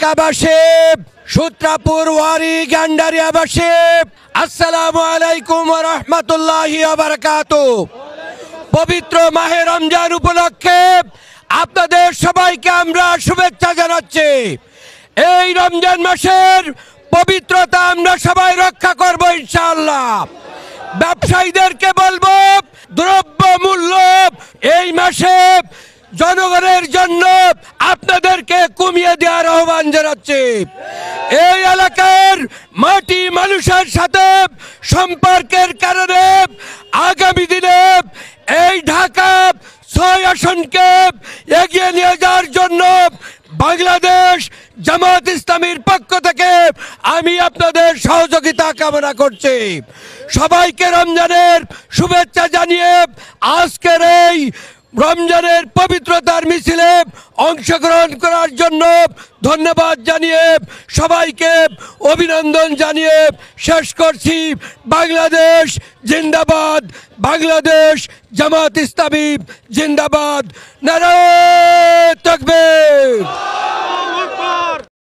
এলাকাবাসী, সূত্রাপুর ওয়ারি গান্ডারিয়াবাসী, আসসালামু আলাইকুম ওয়া রাহমাতুল্লাহি ওয়া বারাকাতুহু। পবিত্র মাহে রমজান উপলক্ষে আপনাদের সবাইকে আমরা শুভেচ্ছা জানাচ্ছি। এই রমজান মাসের পবিত্রতা আমরা সবাই রক্ষা করব ইনশাআল্লাহ। ব্যবসায়ীদেরকে বলবো, দ্রব্য মূল্য এই মাসে জনগণের জন্য আপনাদেরকে কমিয়ে দেওয়ার আহ্বান জানাচ্ছি। এই এলাকার মাটি মানুষের সাথে সম্পর্কের কারণে আগামী দিনে এই ঢাকা 6 আসনকে এগিয়ে নিয়ে যাওয়ার জন্য বাংলাদেশ জামাত ইসলামীর পক্ষ থেকে আমি আপনাদের সহযোগিতা কামনা করছি। সবাইকে রমজানের শুভেচ্ছা জানিয়ে আজকের এই রমজানের পবিত্রতার মিছিলে অংশগ্রহণ করার জন্য ধন্যবাদ জানিয়ে সবাইকে অভিনন্দন জানিয়ে শেষ করছি। বাংলাদেশ জিন্দাবাদ, বাংলাদেশ জামাত ইসলামী জিন্দাবাদ, নারায়ে তাকবীর।